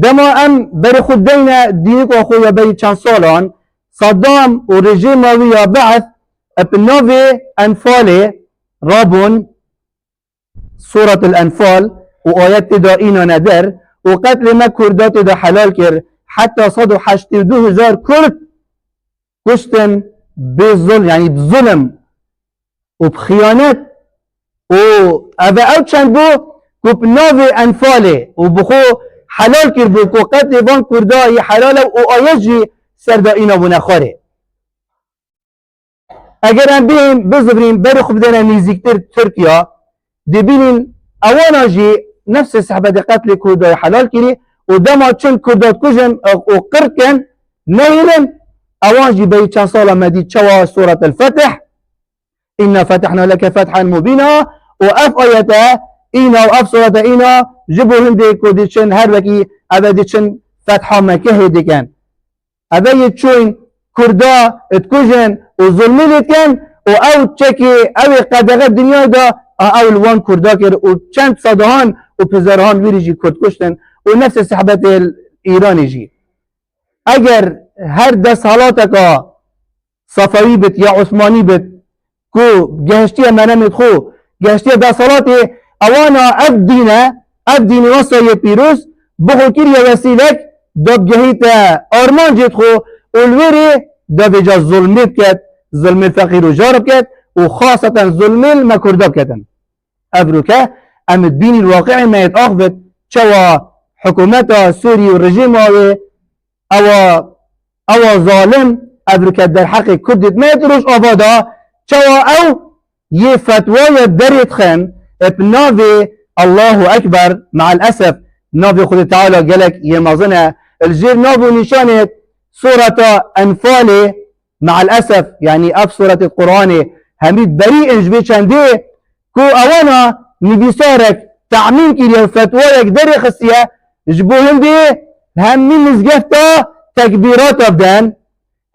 دما ام بر خود دینا دینی که خویا بری چند سالان صدام و رژیم ویا بعث بنوی انفال رابون سورة الانفال و آیت دا اینا ندر و قتل ما کردات دا حلال کر حتی 182,000 کرد کشتن بظلم یعنی بظلم و بخیانت و او چند بو که بنوی انفاله و بخو حلال کر بو که قتل وان کرده حلال و آیت جی سر دا اینا بو نخواره اگر هم بیم بزبریم بر خوب دینا نیزیکتر ترکیا دبینین اوانا جی نفس صحبت قتل کرده حلال کری و دما چون کردات کجن و قرد کن نیلن اوان جی بی چند سال مدید چوا سورة الفتح إنا فتحنا لك فتحا مبينا وأف آياتا إنا وأف سورة إنا جبوا هندي كوديشن هر وكي أبديشن فتحا مكه ديكن أبدي تشوين كردا اتكوجن وظلمي كان وأو تشكي أو قدغة الدنيا دا أو الوان كردا كر وچند صدهان وبزرهان ويريجي كرد كشتن ونفس السحبة الإيراني جي اگر هر دست حالاتك صفوي بت يا عثماني بت كو جهشتيا منامت خو جهشتيا دست حالاتي اوانا ابدين وصا يبيروس بخو كيريا وسيلك دب جهيتا ارمان جيت خو والوري دب جا ظلمت كت ظلم الفقير وجارب كت وخاصة ظلم المكرداب كتن ابروكا ام الدين الواقعي ما يتاخذت شوا حكومتا سوري والرجيم او ظالم ابروكا در حق كردت ما يتروش ابادا شوا او يفتوى دريت خن بنافي الله اكبر مع الاسف نافي خد تعالى قالك يمازنا الجير نافي نشانه سورة انفال مع الاسف يعني اب سورة القرآن هميد بريء انجبه چنده كو اوانا نبيسارك تعميم كيريا فتوايك دري خسيا جبوهم دي همين مزقفتا تكبيرات ابدان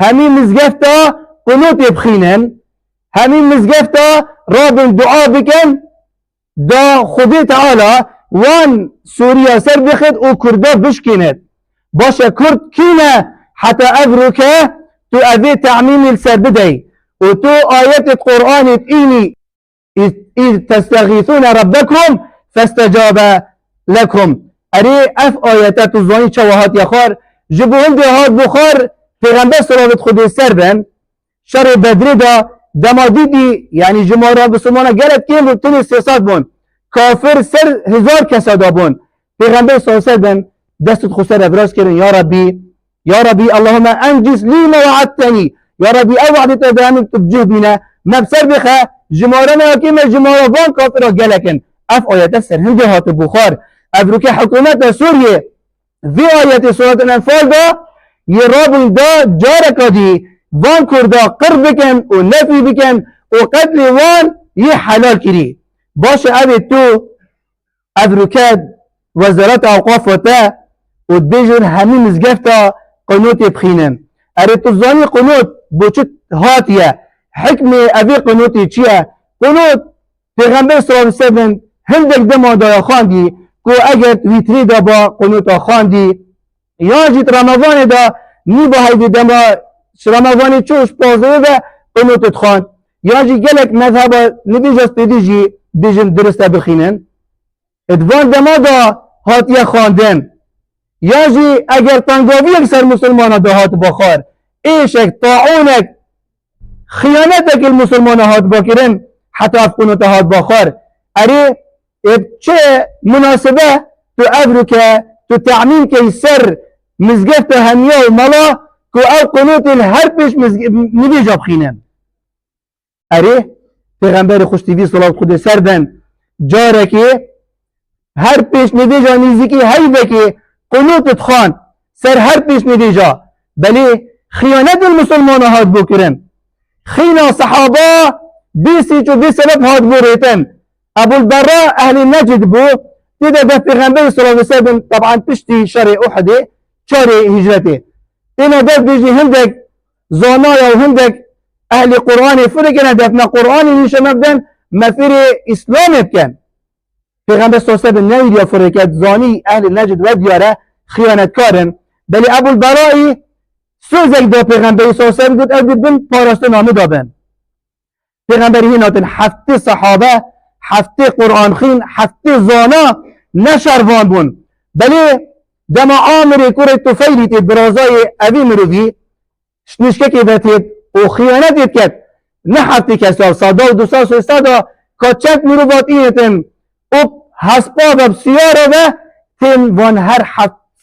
همين مزقفتا قنوت يبخينن همين مزقفتا رابن دعاء بكن دا خدي تعالى وان سوريا سر بخد و كردا بشكينت باشا كرد كينا حتى ابروكا تو اذي تعميم السر بدي وتو آيات القرآن إني إذ تستغيثون ربكم فاستجاب لكم أري أف آيات الزواني شواهات يخار جبوهم دي هاد بخار پیغمبر صلوات خود سربن شر بدر دا دماديدي يعني جمهورا بسلمانا گرد كيم توني سياسات بون كافر سر 1000 كسادا بون پیغمبر صلوات سربن دست خسر ابراز كرن يا ربي اللهم انجز لي ما وعدتني يا ربي اوعدت ابراهيم تبجه بنا مبسر بخا جمهورنا كيما جمهورا بون كافر جلكن اف آيات سر هندي هات بخار ابروكي حكومة سوريا في آيات سورة الانفال دا يرابل دا جاركا دي وان كردا قرب بكن ونفي بكن وقتل وان يحلال كري باش ابي تو ابروكاد وزارات اوقاف وتا وديجن همين مزقفتا قنوت بخينن اريد تزاني قنوت بوچت هاتيا حكمة ابي قنوتي چيا قنوت پیغمبر صلى الله عليه وسلم هندك دما دا خاندي كو اگر ويتري دا با قنوت خاندي ياجت رمضان دا نيبا هيدي دما رمضاني چوش بازده دا قنوت خان ياجي قلق مذهب نبيجاست ديجي ديجن درسته بخينن ادوان دما دا هاتيا خاندن ياجي اگر تنگاوی اکثر مسلمان دا هات بخار ايشك طاعونك خيانتك المسلمان هات باكرن حتى افقنوت هات بخار اري چه مناسبه تو ابروكا تو تعميم كي سر مزقفت همية وملا كو او قنوت الهر بيش نبيجا بخينن اري پیغمبر خوشتیوی صلاة خود سردن جاركي هر بيش نبيجا نيزيكي هيبكي قنوت خان سر هر بيش نبيجا بلي خيانت المسلمان هاد بكرن خينا صحابة بيسيج وبيسلب هاد بوريتن ابو البراء اهل النجد بو تدا ده پیغمبر صلى الله عليه وسلم طبعا تشتي شرع احد شرع هجرته انا ده بيجي هندك زانايا وهندك اهل قرآن فرقنا دفنا قرآن نشمبدن مفير اسلام بكن پیغمبر صلى الله عليه وسلم نويد يا فرقات زاني اهل النجد ودياره خیانتکارن بلی ابو البرائی سوزک دا پیغمبری صلی اللہ علیہ وسلم گفت او بن پاراسته نامه دابن پیغمبری هیناتن هفته صحابه هفته قرآن خین هفته زانا نشروان بون بلی دم عامر کوره توفیلی تید برازای اوی مروی نشکه که بتید و خیانت کد نه هفته کسا صدا و 200 و 300 کچک مروبات اینتن و هسپا و بسیاره و تن وان هر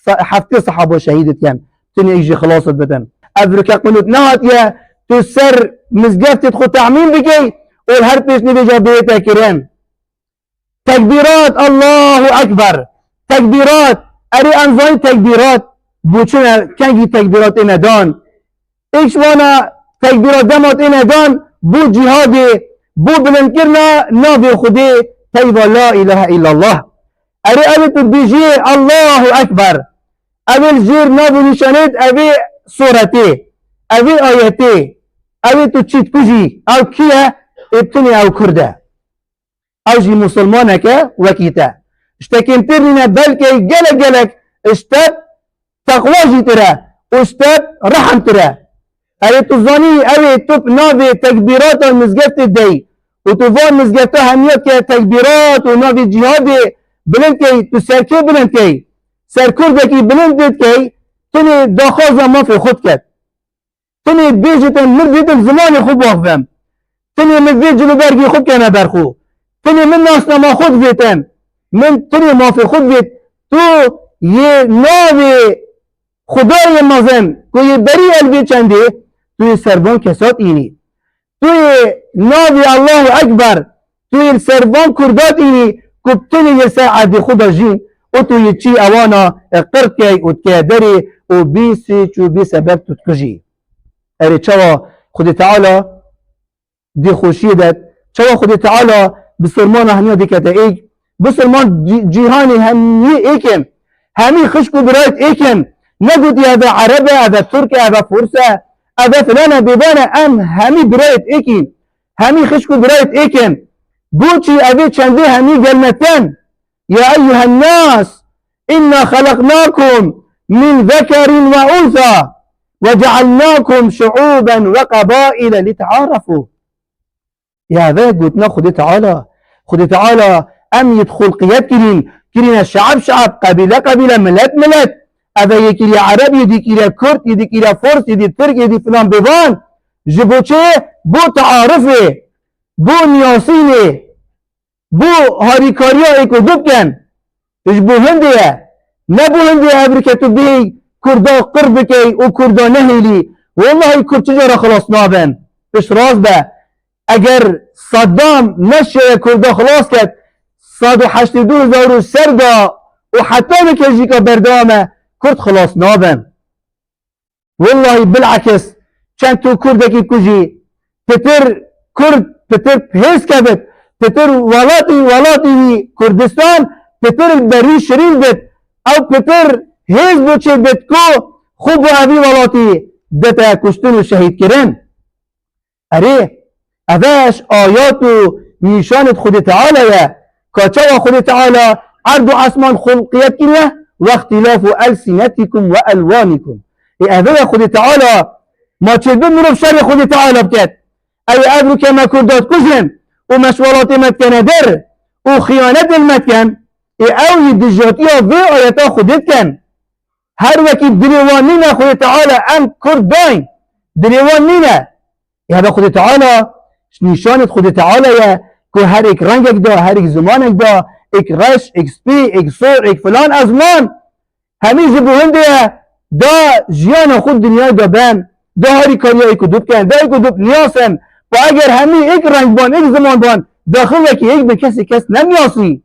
هفته صحابه شهیدت کن تن ایجی خلاصت بدن افرکه قنوت نهات یا تو سر مزگفتت خود تعمیم بگی و هر پیش نبیجا بیتا کرن تکبیرات الله اکبر تکبیرات اری انزای تکبیرات بوچونه کنگی تکبیرات ایندان ایشوانا تکبیرات دمات ایندان بو جهادی بو بلند کرنا ناوی خودی تیبا لا اله الا الله اری اوی تو بیجی الله اکبر اوی الجیر ناوی نشانید اوی صورتی اوی آیتی اوی تو چیت کجی او کیه ابتنی او کرده او جی مسلمانه که وکیته اشتكين ترنينا بلكي جلك جلك اشتاب تقواجي ترى واشتاب رحم ترى اي تظني اوي توب نافي تكبيرات المزقفت الدي وتفون مزقفتها هميات تكبيرات ونافي جهادي بلنكي تسركي بلنكي سركور دكي بلندكي تني داخازة ما في خودكت تني بيجتن مرزيت الزمان خوب واقفم تني مزيت جلو برقي خود كان برخو تني من ناسنا ما خود فيتن من تنی ما في خود بید تو یه ناوی خدای مازن که یه بری البی چنده تو یه سربان کسات اینی تو یه ناوی الله اکبر تو یه سربان کردات اینی که تنی یه ساعت خدا جین و تو یه چی اوانا قرد که و تکیدری و بیسی چو بی سبب تو تکجی اری چوا خود تعالی دی خوشی داد چوا خود تعالی بسرمان هنیا دیکتا ایک بسلمان جهانی همی ایکن همی خشک و برایت ایکن نگوتی هذا عربه هذا ترکه هذا فرسه هذا فلانه بیبانه ام همی برایت ایکن همی خشک و برایت ایکن بوچی اوی چنده همی جلمتن یا ایها الناس انا خلقناكم من ذكر وانثى وجعلناكم شعوبا وقبائل لتعارفوا يا هذا قلتنا خد تعالى ام يدخل قياد كرين الشعب شعب قبيلة قبيلة ملت ملت هذا يكيري عرب يديكيري كرد يديكيري فرس يدي ترك يدي فلان بيبان جبو چه بو تعارفه بو نياسينه بو هاريكاريا ايكو دوبكن جبو هنديه نبو هنديه ابركتو بي كردا قربكي و كردا نهيلي والله كرد تجارة خلاص نابن بش راز به اگر صدام نشه كردا خلاص كد 182,000 سردا و حتى بكجيكا بردامه كرد خلاص نابن والله بالعكس چند تو كردكي كجي تتر كرد تتر هيس كبت تتر ولاتي كردستان تتر البري شرين بت او تتر هيس بوچه بت كو خوب و هبي ولاتي دتا كشتن و شهيد كرن اري اذاش آياتو نشانت خود تعالى يا كاتوا خود تعالى عرض اسمان خلقيات كنية واختلاف ألسنتكم وألوانكم هذا خود تعالى ما تشدون من بشر خود تعالى بكات أي أبرو كما كردات كجن ومشورات متكن در وخيانة المتكن أو يدجاتيا في آياتا خودت كان هر وكي دليوانينا خود تعالى أم كردين دليوانينا هذا خود تعالى نشانة خود تعالى يا که هر ایک رنگک دا هر ایک زمانک دا ایک رش ایک سپی ایک سور ایک فلان ازمان همیشه بهنده دا جیان خود دنیای دا بن دا هری کاریا ایکو دوب کن دا ایکو دوب نیاسن و اگر همی ایک رنگ بان ایک زمان بان داخل یکی ایک به کسی کس نمیاسی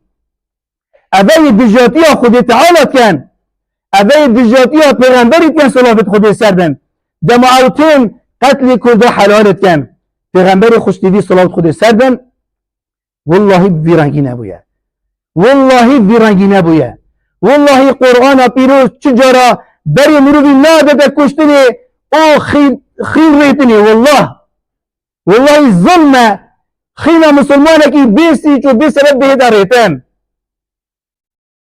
اوه دجاتی ها خود تعالی کن اوه دجاتی ها پیغمبری کن صلافت خود سردن دماعوتین قتل کرده حلالت کن پیغمبری خوشتیوی صلافت خود سردن والله بیرنگی نبویه والله بیرنگی نبویه والله قرآن پیروز چجارا بری مروی نادت کشتنی او خیل ریتنی والله ظلمه خیل مسلمانه که بیسی چو بی سبب بهدار ریتن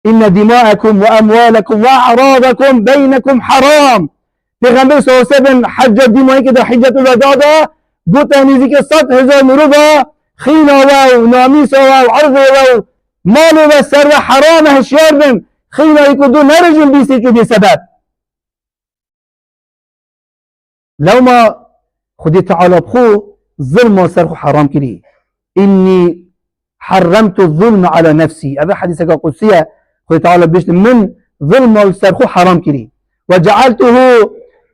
إن دماءكم وأموالكم وأعراضكم بينكم حرام. پیغمبر صلی الله علیه و سلم حج دمایی که در حجت الوداع دا گوته نزدیک 100,000 مرو خینا و نامیس و عرض و مال و سر و حرام هشیار بن خینا یکدو نرجم بیسی چو بی سبب. لو ما خدي تعالى بخو ظلم وسرخ حرام كري إني حرمت الظلم على نفسي. هذا حديث قدسية خدي تعالى بيشت من ظلم وسرخ حرام كري وجعلته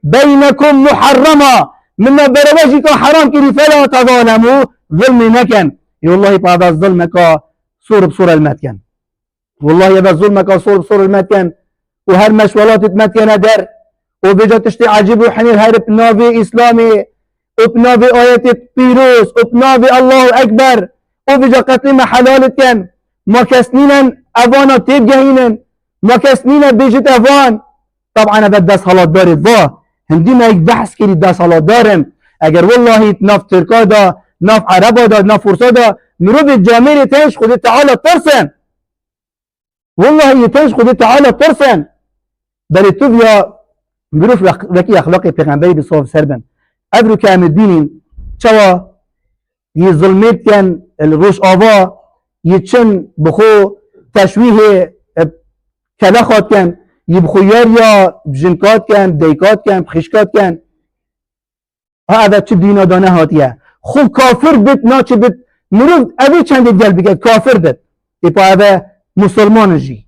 بينكم محرما مما برواجك حرام كري فلا تظالموا ظلم نكن. والله بعد الظلم كا صور بصورة المتكن والله هذا الظلم كا صور بصورة المتكن وهر مشولات المتكن در وبيجا تشتي عجيب وحني الهرب نافي إسلامي وبنافي آيات بيروس وبنافي الله أكبر وبيجا قتل حلال كان ما كسنين أفانا تيب جهينن ما كسنين بيجت أفان. طبعا هذا دا صلاة دار الضا هندي ما يبحث كري دا صلاة دارم اگر والله ناف تركا دا ناف عربا دا ناف فرسا دا مروف الجامير يتنش خد تعالى ترسن والله يتنش خد تعالى ترسن بل توفيا مروف وكي أخلاقي پیغمبری بصوف سربن ابرو كامل دينين چوا يظلمت كان الروش آوا يتشن بخو تشويه كلاخات كان يبخويار يا بجنكات كان ديكات كان بخشكات كان هذا چه دينا دانه هاتيه خو كافر بت ناچه بت مروف اوه چند گل بگد كافر بت يبقى هذا مسلمان جي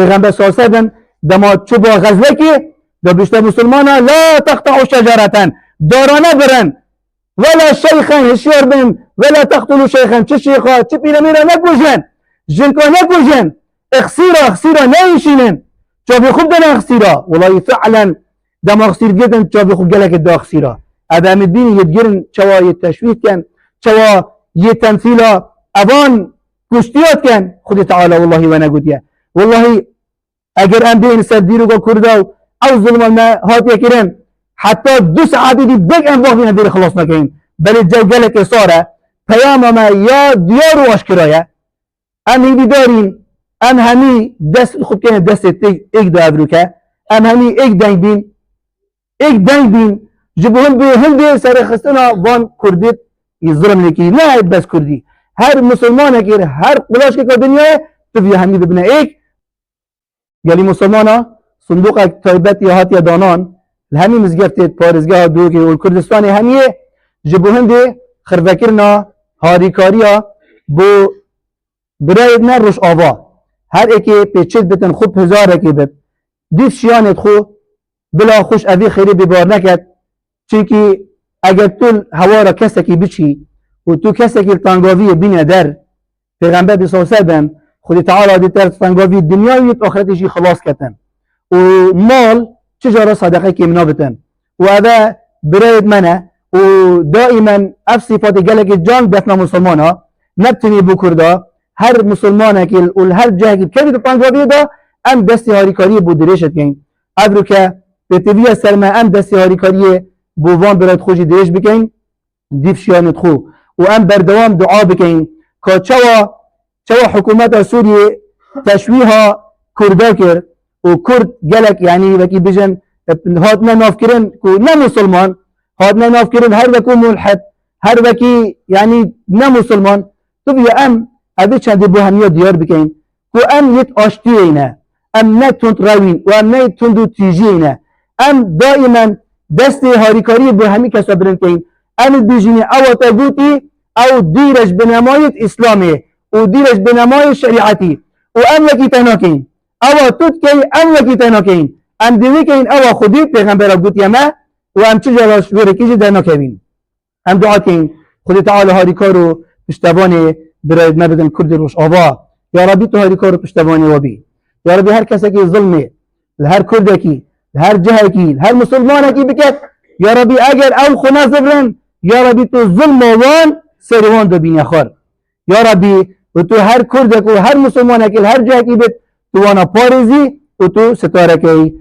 پیغمبر صلى الله عليه وسلم دما چو با غزوه كي دا بشتا مسلمانا لا تقطعوا شجرة دارانه برن ولا شيخا هشيار بن ولا تقتلوا شيخا چه شيخا چه پیرمیرا نکوشن جنكا نكوشن اخسيرا نايشينن جابي خوب دنا اخسيرا والله فعلا دم اخسير جدا جابي خوب قالك دا اخسيرا ادم الدين يتجرن شوا يتشويه كان شوا يتمثيلا ابان كشتيات كان خدي تعالى والله وانا قد والله اگر ام بين سديرو كرداو او ظلم ما هات يكرن حتى 2 ساعات دي بيج ام واخدين هدير خلاص ما كاين بل الجو قالك صار قيام ما يا ديار واشكرايا ام هيدي دارين ام همي دست خوب كان دست ايك دو ابروكا ام همي ايك داين بين جبوهم بهندي سر خستنا وان كرديت يظلم لكي لا بس كردي هر مسلمان كير هر قلاش كي دنيا تبي همي ببنا ايك قالي مسلمانا صندوق تایبت یا هات یا دانان الهمی مزگفت پارزگاه دوگی و کردستان همیه جبوهنده خرفکرنا هاریکاریا بو برای نه روش آوا هر اکی پیچید بتن خوب هزار اکی بت دیف شیانت خو بلا خوش اوی خیری ببار نکد چونکی اگر تو هوا را کسکی بچی و تو کسکی تنگاوی بین در پیغمبر بسا سبن خودی تعالی دیتر تنگاوی دنیایت آخرتشی خلاص کتن ومال شجرة صدقة كمنا بتن وهذا برايد منه ودائما اف صفات قالك الجان دفنا مسلمانا نبتني بكردا هر مسلمانا كي والهر جهة كي كيف تطنقوا دا ام دستي هاريكاري بو دريشت كين ابروكا بتبيا سلمى ام دستي هاريكاري بو وان برايد خوشي دريش بكين ديف شيان تخو وام بردوام دعاء بكين كا چوا حكومة سوريا تشويها كردا كر وكرد قالك يعني وكي بيجن هاتنا نافكرن كو نا مسلمان هاتنا نافكرن هر وكو ملحد هر وكي يعني نا مسلمان تبي ام ابي چند بو هميا ديار بكين كو ام يت اشتينا ام نتونت راوين وام نتوندو تيجينا ام دائما دستي هاريكاري بو همي كسا برنكين ام بيجيني او تاغوتي او ديرج بنماية اسلامي وديرج بنماية شريعتي وام وكي تناكين او توت كي ام وكي تناكين ام ديوي كين او خودي پیغمبر قوت يما وام چه جلاش وركيجي دنا كين ام دعا كين خدي تعالى هاري كارو پشتواني برايد مبدن كرد روش آوا يا ربي تو هاري كارو پشتواني وبي يا ربي هر کسی کی ظلمه هر کرد کی هر جهه کی هر مسلمان کی بکت يا ربي اگر او خنا زبرن يا ربي تو ظلم وان سروان دو بين خور يا ربي وتو هر کرد کو هر مسلمان کی هر جهه کی بت تو وانا پارزی و تو ستاره کی